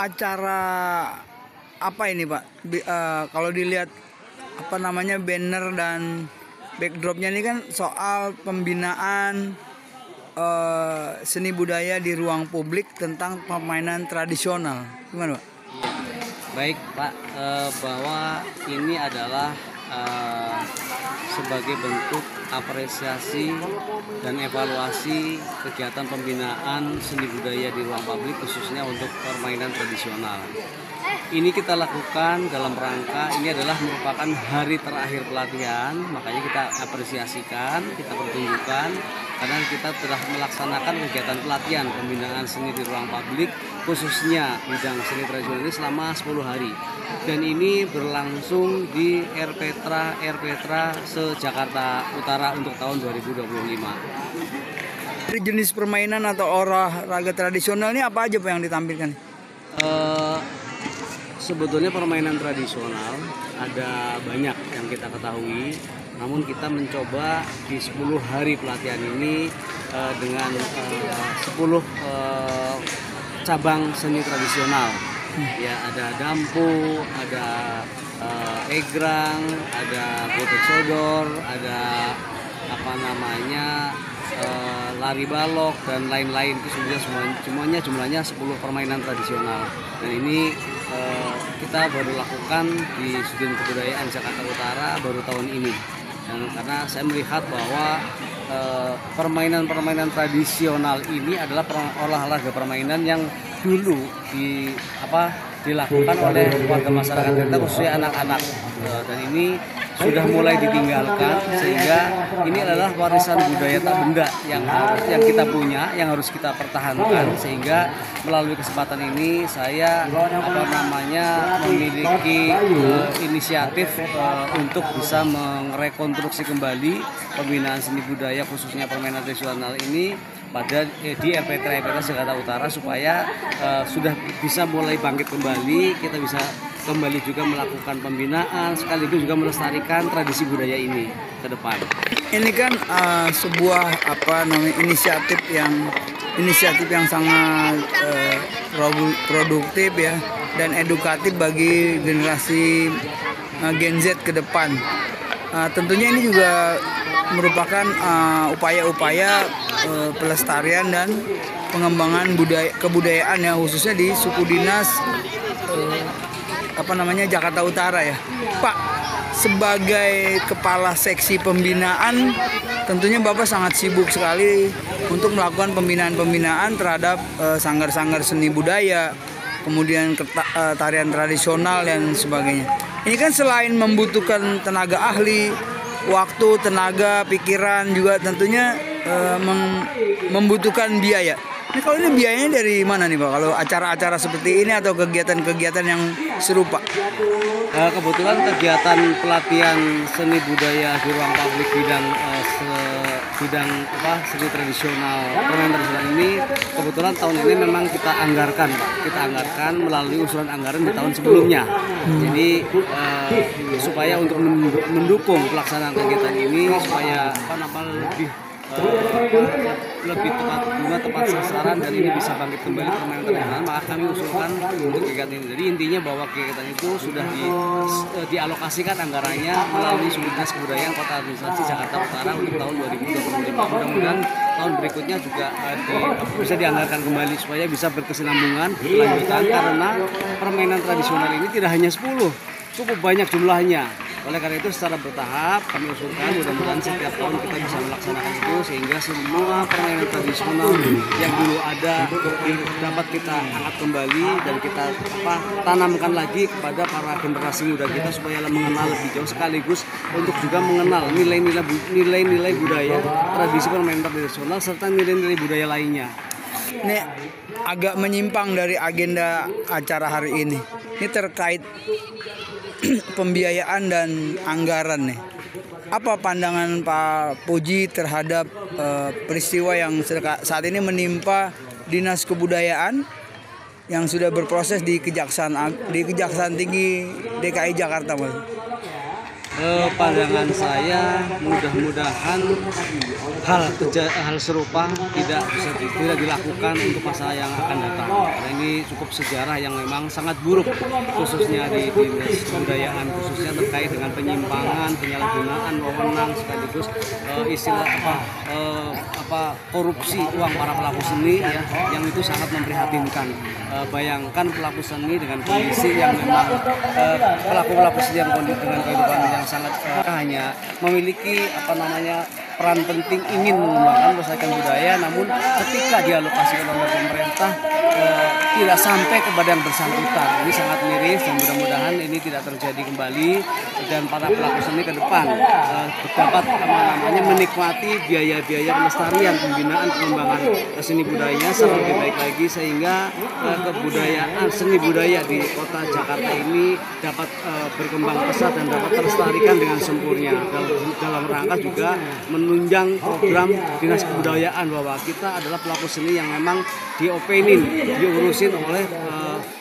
acara apa ini Pak? Kalau dilihat apa namanya banner dan backdropnya ini kan soal pembinaan seni budaya di ruang publik tentang permainan tradisional. Gimana Pak? Baik Pak, bahwa ini adalah sebagai bentuk apresiasi dan evaluasi kegiatan pembinaan seni budaya di ruang publik khususnya untuk permainan tradisional. Ini kita lakukan dalam rangka ini adalah merupakan hari terakhir pelatihan, makanya kita apresiasikan, kita pertunjukkan karena kita telah melaksanakan kegiatan pelatihan pembinaan seni di ruang publik khususnya bidang seni tradisional ini selama 10 hari. Dan ini berlangsung di RPtra se-Jakarta Utara untuk tahun 2025. Dari jenis permainan atau olahraga tradisional ini apa aja Pak yang ditampilkan? Sebetulnya permainan tradisional ada banyak yang kita ketahui, namun kita mencoba di 10 hari pelatihan ini dengan 10 cabang seni tradisional. Ya, ada dampu, ada egrang, ada gotek sodor, ada lari balok dan lain-lain. Itu semuanya jumlahnya 10 permainan tradisional. Dan ini kita baru lakukan di Stadion Kebudayaan Jakarta Utara baru tahun ini. Dan karena saya melihat bahwa permainan-permainan tradisional ini adalah olahraga permainan yang dulu dilakukan oleh warga masyarakat kita khususnya anak-anak, dan ini sudah mulai ditinggalkan sehingga ini adalah warisan budaya tak benda yang kita punya, yang harus kita pertahankan. Sehingga melalui kesempatan ini saya memiliki inisiatif untuk bisa merekonstruksi kembali pembinaan seni budaya khususnya permainan tradisional ini di RPTRA Jakarta Utara supaya sudah bisa mulai bangkit kembali, kita bisa kembali juga melakukan pembinaan sekaligus juga melestarikan tradisi budaya ini ke depan. Ini kan sebuah inisiatif yang sangat produktif ya dan edukatif bagi generasi Gen Z ke depan. Tentunya ini juga merupakan upaya-upaya pelestarian dan pengembangan kebudayaan ya, khususnya di suku dinas Jakarta Utara ya. Pak, sebagai kepala seksi pembinaan tentunya Bapak sangat sibuk sekali untuk melakukan pembinaan terhadap sanggar-sanggar seni budaya, kemudian tarian tradisional dan sebagainya. Ini kan selain membutuhkan tenaga ahli, waktu, tenaga, pikiran, juga tentunya membutuhkan biaya. Ini kalau ini biayanya dari mana nih Pak? Kalau acara-acara seperti ini atau kegiatan-kegiatan yang serupa? Kebetulan kegiatan pelatihan seni budaya di ruang publik bidang seni tradisional, permainan tradisional ini kebetulan tahun ini memang kita anggarkan Pak. Kita anggarkan melalui usulan anggaran di tahun sebelumnya. Jadi supaya untuk mendukung pelaksanaan kegiatan ini supaya lebih tepat sasaran dan ini bisa bangkit kembali permainan tradisional, maka kami usulkan untuk kegiatan ini. Jadi intinya bahwa kegiatan itu sudah dialokasikan anggarannya melalui Dinas Kebudayaan Kota Administrasi Jakarta Utara untuk tahun 2025. Mudah-mudahan tahun berikutnya juga bisa dianggarkan kembali supaya bisa berkesinambungan, berkelanjutan, karena permainan tradisional ini tidak hanya 10, cukup banyak jumlahnya. Oleh karena itu secara bertahap kami usulkan mudah-mudahan setiap tahun kita bisa melaksanakan itu sehingga semua permainan tradisional yang dulu ada dapat kita angkat kembali dan kita tanamkan lagi kepada para generasi muda kita supaya mengenal lebih jauh, sekaligus untuk juga mengenal nilai-nilai budaya, tradisi permainan tradisional serta nilai-nilai budaya lainnya. Ini agak menyimpang dari agenda acara hari ini. Ini terkait pembiayaan dan anggaran nih. Apa pandangan Pak Puji terhadap peristiwa yang saat ini menimpa Dinas Kebudayaan yang sudah berproses di Kejaksaan Tinggi DKI Jakarta, Mas? Pandangan saya mudah-mudahan hal serupa tidak dilakukan untuk masa yang akan datang. Karena ini cukup sejarah yang memang sangat buruk, khususnya di dinas kebudayaan, khususnya terkait dengan penyimpangan, penyalahgunaan wewenang, sekaligus istilah korupsi uang para pelaku seni ya, yang itu sangat memprihatinkan. Bayangkan pelaku seni dengan kondisi yang memang pelaku seni yang dengan kehidupan yang sangat hanya memiliki peran penting ingin mengembangkan melestarikan budaya, namun ketika dialokasikan oleh pemerintah tidak sampai kepada yang bersangkutan. Ini sangat miris dan mudah-mudahan ini tidak terjadi kembali dan para pelaku seni ke depan dapat menikmati biaya-biaya pelestarian, pembinaan, pengembangan seni budayanya secara lebih baik lagi, sehingga kebudayaan seni budaya di kota Jakarta ini dapat berkembang pesat dan dapat terlestarikan dengan sempurna. Dalam rangka juga menunjang program dinas kebudayaan bahwa kita adalah pelaku seni yang memang diopenin, diurusin oleh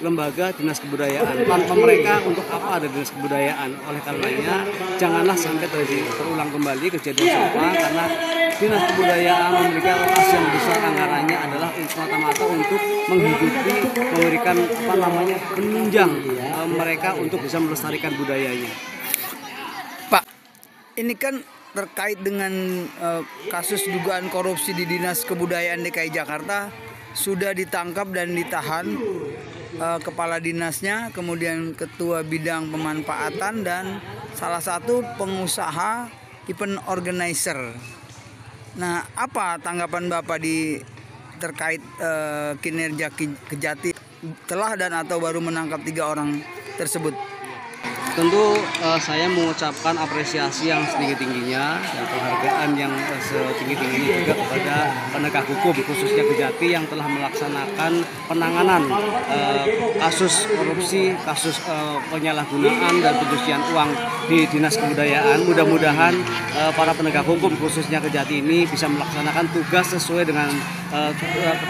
lembaga dinas kebudayaan. Tanpa mereka untuk apa ada dinas kebudayaan? Oleh karenanya janganlah sampai terulang kembali kejadian serupa, karena dinas kebudayaan memiliki alokasi yang besar anggarannya adalah semata-mata untuk menghidupi, memberikan penunjang mereka untuk bisa melestarikan budayanya. Pak, ini kan terkait dengan kasus dugaan korupsi di Dinas Kebudayaan DKI Jakarta, sudah ditangkap dan ditahan kepala dinasnya, kemudian ketua bidang pemanfaatan, dan salah satu pengusaha event organizer. Nah, apa tanggapan Bapak terkait kinerja Kejati telah dan atau baru menangkap 3 orang tersebut? Tentu saya mengucapkan apresiasi yang setinggi-tingginya dan penghargaan yang setinggi-tingginya juga kepada penegak hukum, khususnya Kejati, yang telah melaksanakan penanganan kasus korupsi, kasus penyalahgunaan dan pencucian uang di Dinas Kebudayaan. Mudah-mudahan para penegak hukum, khususnya Kejati ini, bisa melaksanakan tugas sesuai dengan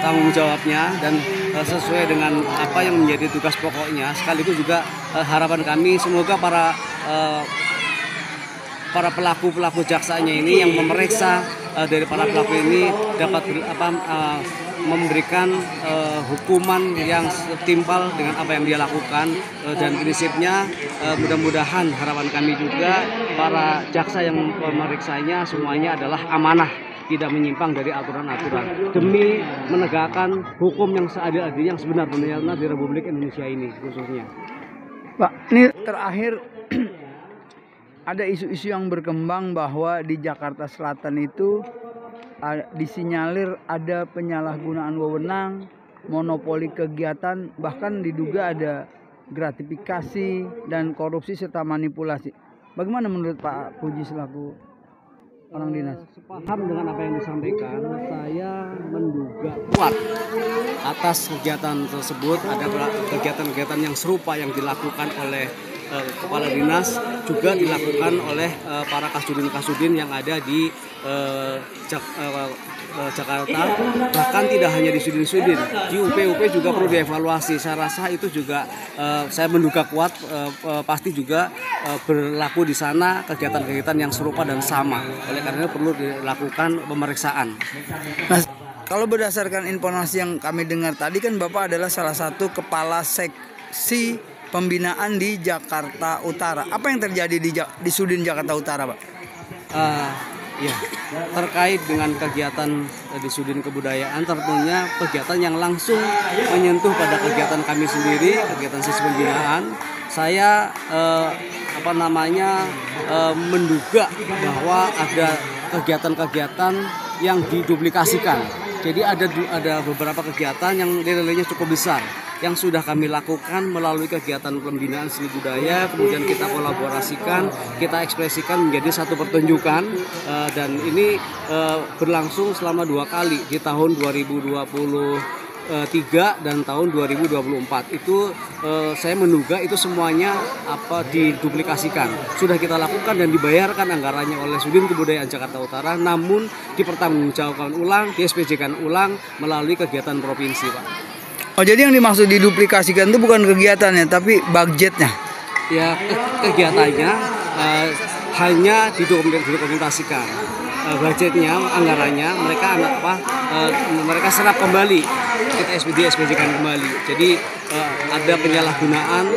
tanggung jawabnya dan sesuai dengan apa yang menjadi tugas pokoknya. Sekaligus juga harapan kami semoga para pelaku jaksanya ini yang memeriksa dari para pelaku ini dapat memberikan hukuman yang setimpal dengan apa yang dia lakukan, dan prinsipnya mudah-mudahan harapan kami juga para jaksa yang memeriksanya semuanya adalah amanah, tidak menyimpang dari aturan-aturan demi menegakkan hukum yang seadil-adilnya, yang sebenar-benarnya di Republik Indonesia ini khususnya. Pak, ini terakhir ada isu-isu yang berkembang bahwa di Jakarta Selatan itu disinyalir ada penyalahgunaan wewenang, monopoli kegiatan, bahkan diduga ada gratifikasi dan korupsi serta manipulasi. Bagaimana menurut Pak Puji selaku orang dinas? Sepaham dengan apa yang disampaikan, saya menduga kuat atas kegiatan tersebut ada kegiatan-kegiatan yang serupa yang dilakukan oleh kepala dinas, juga dilakukan oleh para kasudin yang ada di Jakarta, bahkan tidak hanya di sudin-sudin, di UP juga perlu dievaluasi. Saya rasa itu juga saya menduga kuat pasti juga berlaku di sana kegiatan-kegiatan yang serupa dan sama. Oleh karena itu perlu dilakukan pemeriksaan. Mas, kalau berdasarkan informasi yang kami dengar tadi, kan Bapak adalah salah satu kepala seksi pembinaan di Jakarta Utara. Apa yang terjadi di Sudin Jakarta Utara, Pak? Ya, terkait dengan kegiatan di Sudin Kebudayaan, tentunya kegiatan yang langsung menyentuh pada kegiatan kami sendiri, kegiatan sisi pembinaan. Saya menduga bahwa ada kegiatan-kegiatan yang diduplikasikan. Jadi ada beberapa kegiatan yang nilainya cukup besar yang sudah kami lakukan melalui kegiatan pembinaan seni budaya, kemudian kita kolaborasikan, kita ekspresikan menjadi satu pertunjukan, dan ini berlangsung selama 2 kali di tahun 2023 dan tahun 2024. Itu saya menduga itu semuanya diduplikasikan. Sudah kita lakukan dan dibayarkan anggarannya oleh Sudin Kebudayaan Jakarta Utara, namun dipertanggungjawabkan ulang, di-SPJ-kan ulang melalui kegiatan provinsi, Pak. Oh, jadi yang dimaksud diduplikasikan itu bukan kegiatannya, tapi budgetnya? Ya, kegiatannya hanya didokumentasikan. Budgetnya, anggarannya mereka serap kembali, kita SPJ-kan kembali. Jadi ada penyalahgunaan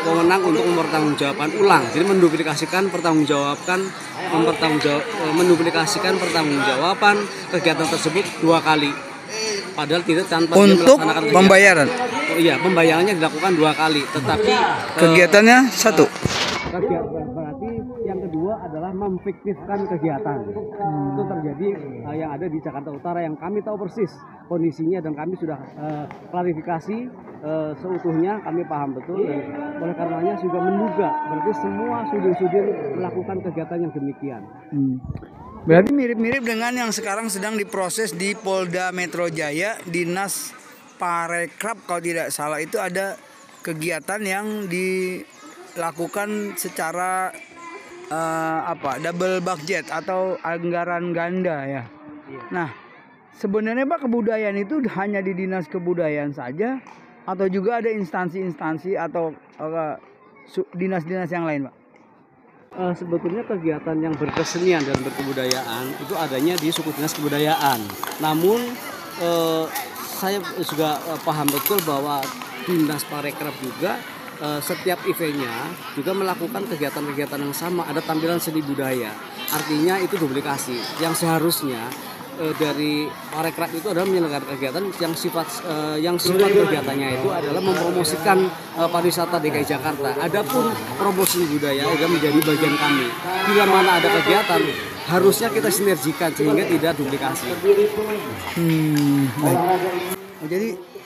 wewenang untuk mempertanggungjawabkan ulang. Jadi menduplikasikan pertanggungjawaban kegiatan tersebut 2 kali. Padahal tidak tanpa Untuk pembayaran. Oh iya, pembayarannya dilakukan 2 kali, tetapi Kegiatannya 1. berarti yang kedua adalah memfiktifkan kegiatan. Itu terjadi yang ada di Jakarta Utara yang kami tahu persis kondisinya dan kami sudah klarifikasi seutuhnya, kami paham betul dan oleh karenanya juga menduga berarti semua sudin-sudin melakukan kegiatan yang demikian. Berarti mirip-mirip dengan yang sekarang sedang diproses di Polda Metro Jaya, Dinas Parekraf kalau tidak salah, itu ada kegiatan yang dilakukan secara double budget atau anggaran ganda ya. Nah, sebenarnya Pak, kebudayaan itu hanya di Dinas Kebudayaan saja atau juga ada instansi-instansi atau dinas-dinas yang lain, Pak? Sebetulnya kegiatan yang berkesenian dan berkebudayaan itu adanya di suku dinas kebudayaan. Namun saya juga paham betul bahwa Dinas Parekraf juga setiap eventnya juga melakukan kegiatan-kegiatan yang sama, ada tampilan seni budaya. Artinya itu duplikasi. Yang seharusnya dari Parekraf itu adalah menyelenggarakan kegiatan yang sifat kegiatannya itu adalah mempromosikan pariwisata DKI Jakarta. Adapun promosi budaya juga menjadi bagian kami. Bila mana ada kegiatan harusnya kita sinergikan sehingga tidak duplikasi.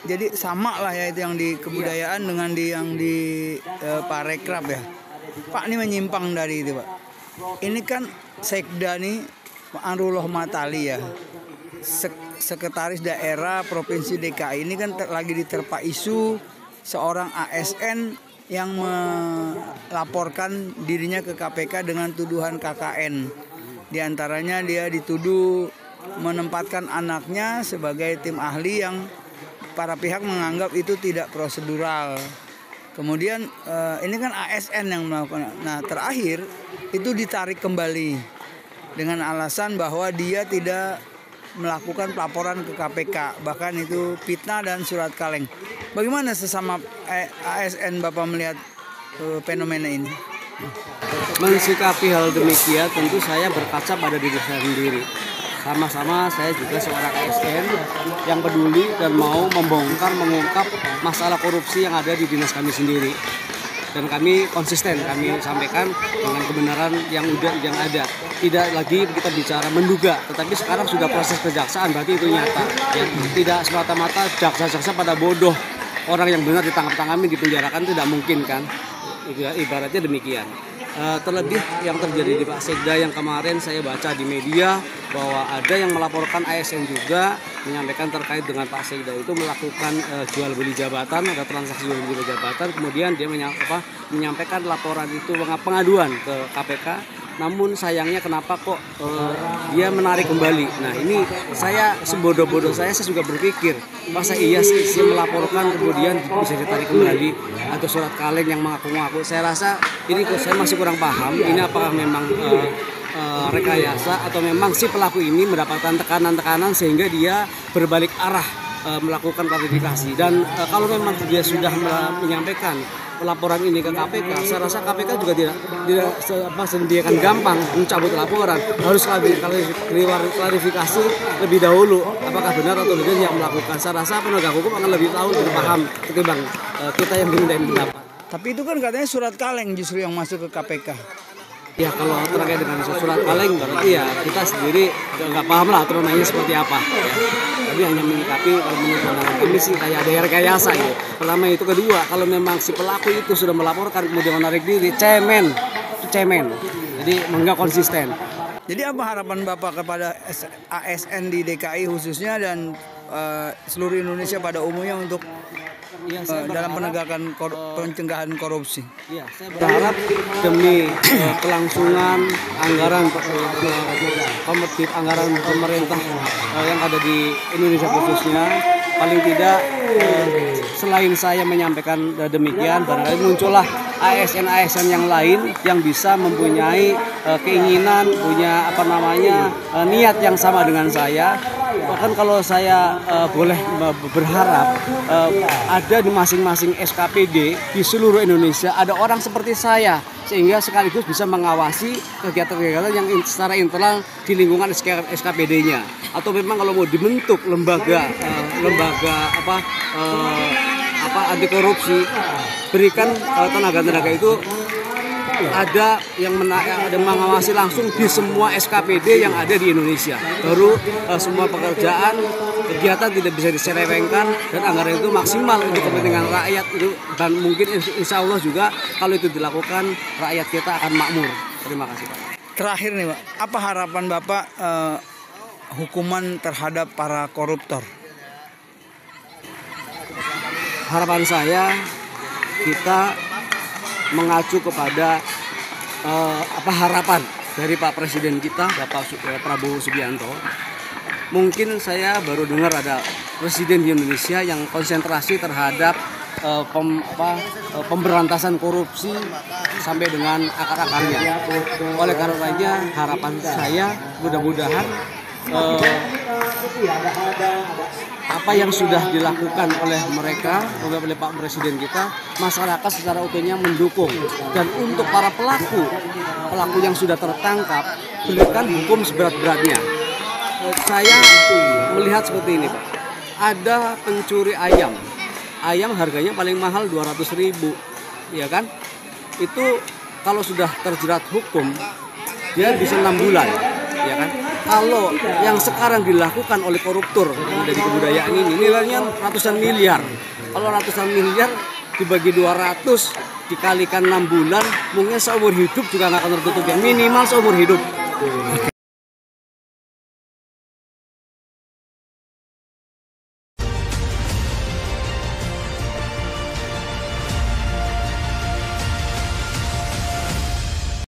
Jadi sama lah ya itu yang di kebudayaan dengan yang di Parekraf ya. Pak, ini menyimpang dari itu, Pak. Ini kan Sekda nih Pak Anrullah Matali ya, Sekretaris Daerah Provinsi DKI ini kan lagi diterpa isu seorang ASN yang melaporkan dirinya ke KPK dengan tuduhan KKN. Di antaranya dia dituduh menempatkan anaknya sebagai tim ahli yang para pihak menganggap itu tidak prosedural. Kemudian ini kan ASN yang melakukan. Nah, terakhir itu ditarik kembali dengan alasan bahwa dia tidak melakukan pelaporan ke KPK, bahkan itu fitnah dan surat kaleng. Bagaimana sesama ASN Bapak melihat fenomena ini? Mensikapi hal demikian tentu saya berkaca pada diri saya sendiri. Sama-sama saya juga seorang ASN yang peduli dan mau mengungkap masalah korupsi yang ada di dinas kami sendiri. Dan kami konsisten, kami sampaikan dengan kebenaran yang ada. Tidak lagi kita bicara menduga, tetapi sekarang sudah proses kejaksaan, berarti itu nyata. Ya, tidak semata-mata jaksa-jaksa pada bodoh, orang yang benar ditangkap-tangkapin, dipenjarakan, tidak mungkin kan. Ibaratnya demikian. Terlebih yang terjadi di Pak Sekda yang kemarin saya baca di media bahwa ada yang melaporkan ASN juga menyampaikan terkait dengan Pak Sekda itu melakukan jual beli jabatan, ada transaksi jual beli jabatan, kemudian dia menyampaikan laporan itu pengaduan ke KPK. Namun sayangnya kenapa kok dia menarik kembali. Nah, ini saya sebodoh-bodoh saya juga berpikir, masa iya sih melaporkan kemudian bisa ditarik kembali, atau surat kaleng yang mengaku-ngaku. Saya rasa ini saya masih kurang paham, ini apakah memang rekayasa atau memang si pelaku ini mendapatkan tekanan-tekanan sehingga dia berbalik arah melakukan klarifikasi. Dan kalau memang dia sudah menyampaikan laporan ini ke KPK, saya rasa KPK juga tidak sediakan gampang mencabut laporan, harus klarifikasi lebih dahulu apakah benar atau tidak yang melakukan. Saya rasa penegak hukum akan lebih tahu, lebih paham ketimbang kita yang diminta pendapat. Tapi itu kan katanya surat kaleng justru yang masuk ke KPK. Ya, kalau terkait dengan surat kaleng berarti ya kita sendiri nggak paham lah aturannya seperti apa ya. Tapi hanya menyikapi kalau menurut pandangan kami sih kayak ada rekayasa gitu. Pertama itu, kedua kalau memang si pelaku itu sudah melaporkan kemudian menarik diri, cemen. Jadi enggak konsisten. Jadi apa harapan Bapak kepada ASN di DKI khususnya dan seluruh Indonesia pada umumnya untuk dalam penegakan pencegahan korupsi? Ya, saya berharap demi kelangsungan anggaran kompetitif anggaran pemerintah yang ada di Indonesia khususnya, paling tidak selain saya menyampaikan demikian, barangkali muncullah ASN-ASN yang lain yang bisa mempunyai keinginan, punya niat yang sama dengan saya. Bahkan kalau saya boleh berharap ada di masing-masing SKPD di seluruh Indonesia ada orang seperti saya, sehingga sekaligus bisa mengawasi kegiatan-kegiatan yang secara internal di lingkungan SKPD-nya. Atau memang kalau mau dibentuk lembaga anti korupsi, berikan tenaga-tenaga itu ada yang mengawasi langsung di semua SKPD yang ada di Indonesia. Baru semua pekerjaan kegiatan tidak bisa diselewengkan dan anggaran itu maksimal untuk kepentingan rakyat itu, dan mungkin insya Allah juga kalau itu dilakukan rakyat kita akan makmur. Terima kasih Pak. Terakhir nih Pak, apa harapan Bapak hukuman terhadap para koruptor? Harapan saya kita mengacu kepada harapan dari Pak Presiden kita, Bapak Prabowo Subianto. Mungkin saya baru dengar ada presiden di Indonesia yang konsentrasi terhadap pemberantasan korupsi sampai dengan akar-akarnya. Oleh karenanya harapan saya mudah-mudahan apa yang sudah dilakukan oleh mereka, oleh Pak Presiden kita, masyarakat secara utuhnya mendukung. Dan untuk para pelaku yang sudah tertangkap, berikan hukum seberat-beratnya. Saya melihat seperti ini Pak, ada pencuri ayam harganya paling mahal 200.000, ya kan? Itu kalau sudah terjerat hukum, dia bisa 6 bulan. Ya kan? Kalau yang sekarang dilakukan oleh koruptor dari kebudayaan ini nilainya ratusan miliar. Kalau ratusan miliar dibagi 200 dikalikan 6 bulan, mungkin seumur hidup juga nggak akan tertutup, ya minimal seumur hidup.